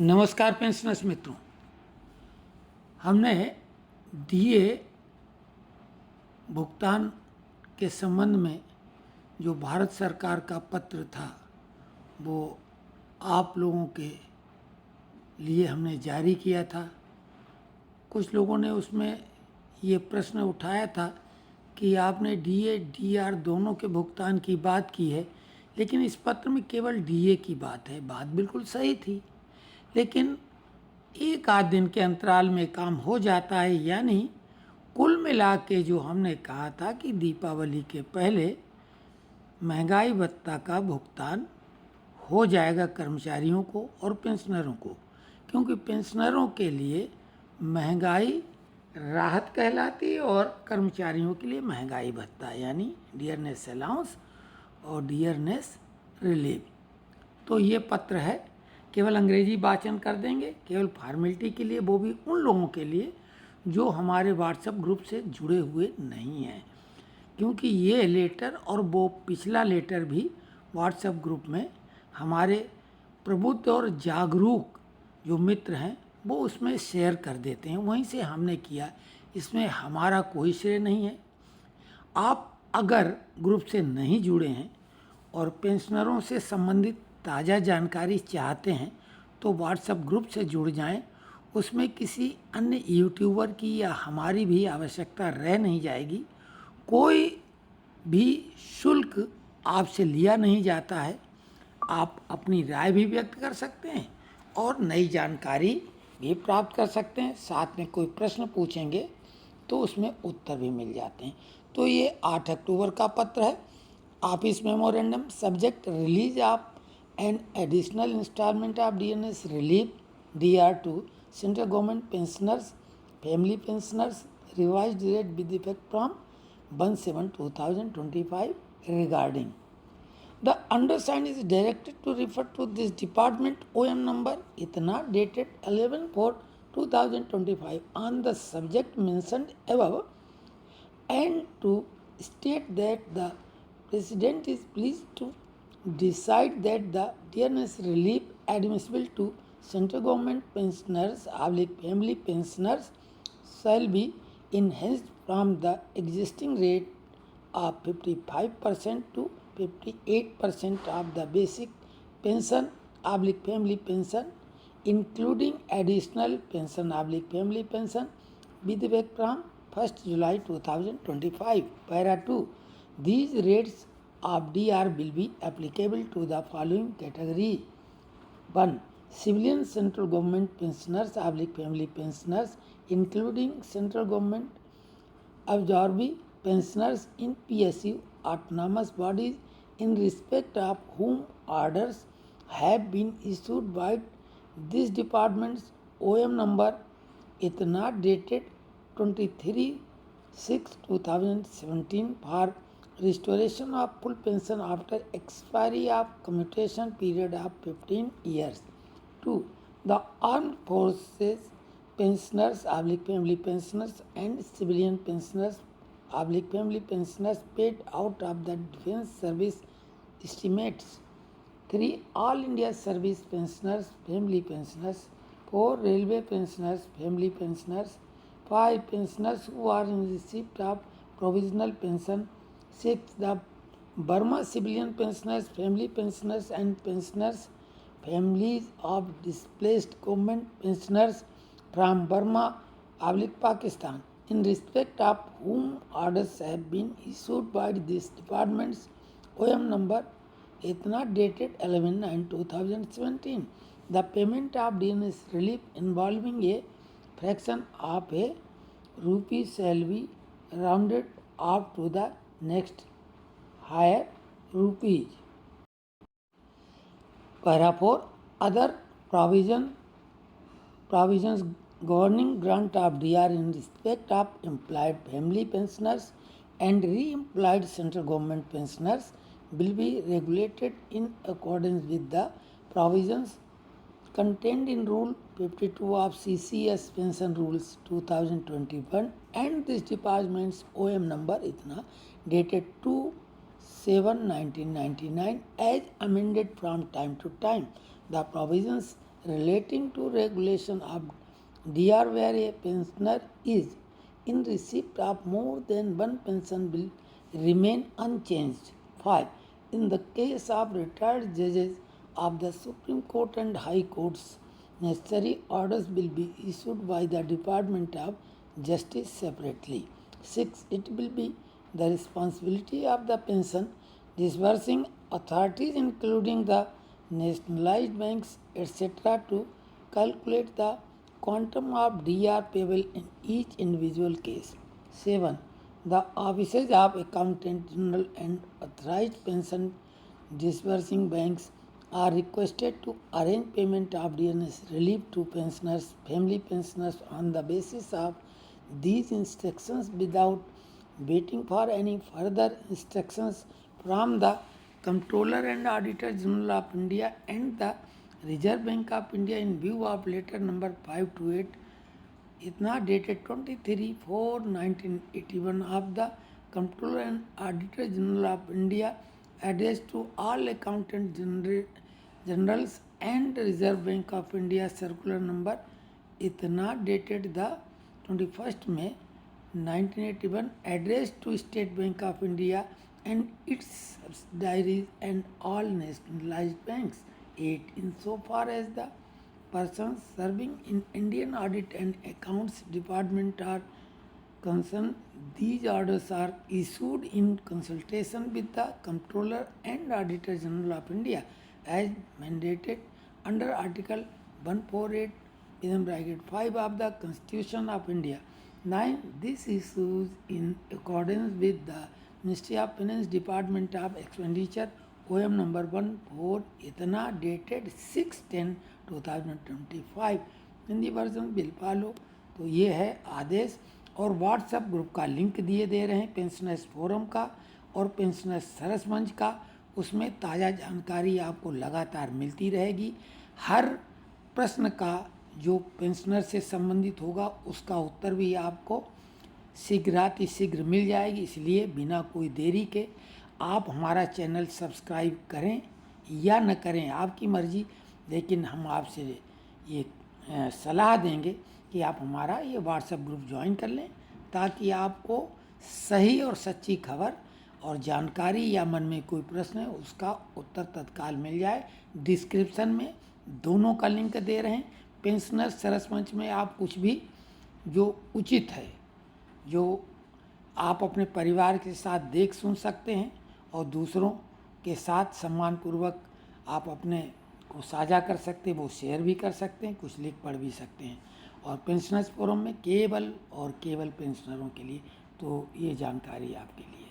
नमस्कार पेंशनर्स मित्रों, हमने डीए भुगतान के संबंध में जो भारत सरकार का पत्र था वो आप लोगों के लिए हमने जारी किया था। कुछ लोगों ने उसमें ये प्रश्न उठाया था कि आपने डीए डीआर दोनों के भुगतान की बात की है, लेकिन इस पत्र में केवल डीए की बात है। बात बिल्कुल सही थी, लेकिन एक आध दिन के अंतराल में काम हो जाता है या नहीं। कुल मिला के जो हमने कहा था कि दीपावली के पहले महंगाई भत्ता का भुगतान हो जाएगा कर्मचारियों को और पेंशनरों को, क्योंकि पेंशनरों के लिए महंगाई राहत कहलाती है और कर्मचारियों के लिए महंगाई भत्ता यानी डियरनेस अलाउंस और डियरनेस रिलीफ। तो ये पत्र है, केवल अंग्रेजी वाचन कर देंगे, केवल फॉर्मेलिटी के लिए, वो भी उन लोगों के लिए जो हमारे व्हाट्सएप ग्रुप से जुड़े हुए नहीं हैं, क्योंकि ये लेटर और वो पिछला लेटर भी व्हाट्सएप ग्रुप में हमारे प्रबुद्ध और जागरूक जो मित्र हैं वो उसमें शेयर कर देते हैं, वहीं से हमने किया। इसमें हमारा कोई श्रेय नहीं है। आप अगर ग्रुप से नहीं जुड़े हैं और पेंशनरों से संबंधित ताज़ा जानकारी चाहते हैं तो व्हाट्सएप ग्रुप से जुड़ जाएं। उसमें किसी अन्य यूट्यूबर की या हमारी भी आवश्यकता रह नहीं जाएगी। कोई भी शुल्क आपसे लिया नहीं जाता है। आप अपनी राय भी व्यक्त कर सकते हैं और नई जानकारी भी प्राप्त कर सकते हैं। साथ में कोई प्रश्न पूछेंगे तो उसमें उत्तर भी मिल जाते हैं। तो ये 8 अक्टूबर का पत्र है। Office memorandum subject release of an additional instalment of DNS relief DR to central government pensioners family pensioners revised rate with effect from 1/7/2025 regarding the undersigned is directed to refer to this department OM number itna dated 11/4/2025 on the subject mentioned above, and to state that the President is pleased to decide that the dearness relief admissible to central government pensioners family pensioners shall be enhanced from the existing rate of 55% to 58% of the basic pension family pension, including additional pension family pension with effect from 1st July 2025. Para 2. These rates of DR will be applicable to the following category: 1. Civilian central government pensioners family pensioners, including central government absorbee pensioners in PSU autonomous bodies in respect of whom orders have been issued by this department's OM number itna dated 23/6/2017 for restoration of full pension after expiry of commutation period of 15 years. 2. The armed forces pensioners family pensioners and civilian pensioners family pensioners paid out of the defense service estimates. 3. All India service pensioners family pensioners. 4. Railway pensioners family pensioners. 5. Pensioners who are in receipt of provisional pension. 6. The Burma civilian pensioners family pensioners and pensioners families of displaced government pensioners from Burma Pakistan, in respect of whom orders have been issued by this department's OM number itna dated 11/9/2017. The payment of DNS relief involving a fraction of a rupee shall be rounded off to the next higher rupees. Para 4. Other provisions governing grant of DR in respect of employed family pensioners and re-employed central government pensioners will be regulated in accordance with the provisions contained in Rule 52 of CCS Pension Rules 2021 and this department's OM number itna dated 2/7/1999 as amended from time to time. The provisions relating to regulation of DR where a pensioner is in receipt of more than one pension will remain unchanged. 5. In the case of retired judges of the Supreme Court and High Courts, necessary orders will be issued by the Department of Justice separately. 6. It will be the responsibility of the pension disbursing authorities, including the nationalized banks, etc., to calculate the quantum of DR payable in each individual case. 7. The offices of Accountant General and authorized pension disbursing banks are requested to arrange payment of DNS relief to pensioners, family pensioners on the basis of these instructions without waiting for any further instructions from the Comptroller and Auditor General of India and the Reserve Bank of India in view of letter number 528 इतना dated 23/4/1981 of the Comptroller and Auditor General of India addressed to all Accountant Generals and Reserve Bank of India circular number इतना dated the 21st May 1981 addressed to State Bank of India and its subsidiaries and all nationalized banks. 8. Insofar as the persons serving in Indian Audit and Accounts Department are concerned, these orders are issued in consultation with the Comptroller and Auditor General of India as mandated under Article 148 within bracket 5 of the Constitution of India. 9. This issues in accordance with the Ministry of Finance Department of Expenditure OM number 14 इतना dated 6/10/2025 Hindi version bill पालो। तो ये है आदेश और WhatsApp group का link दिए दे रहे हैं पेंशनर्स फोरम का और पेंशनर्स सरस मंच का। उसमें ताज़ा जानकारी आपको लगातार मिलती रहेगी। हर प्रश्न का जो पेंशनर से संबंधित होगा उसका उत्तर भी आपको शीघ्र मिल जाएगी। इसलिए बिना कोई देरी के आप हमारा चैनल सब्सक्राइब करें या न करें आपकी मर्जी, लेकिन हम आपसे ये सलाह देंगे कि आप हमारा ये व्हाट्सएप ग्रुप ज्वाइन कर लें ताकि आपको सही और सच्ची खबर और जानकारी या मन में कोई प्रश्न है उसका उत्तर तत्काल मिल जाए। डिस्क्रिप्शन में दोनों का लिंक दे रहे हैं। पेंशनर सरस मंच में आप कुछ भी जो उचित है, जो आप अपने परिवार के साथ देख सुन सकते हैं और दूसरों के साथ सम्मानपूर्वक आप अपने को साझा कर सकते हैं, वो शेयर भी कर सकते हैं, कुछ लिख पढ़ भी सकते हैं। और पेंशनर्स फोरम में केवल पेंशनरों के लिए तो ये जानकारी आपके लिए।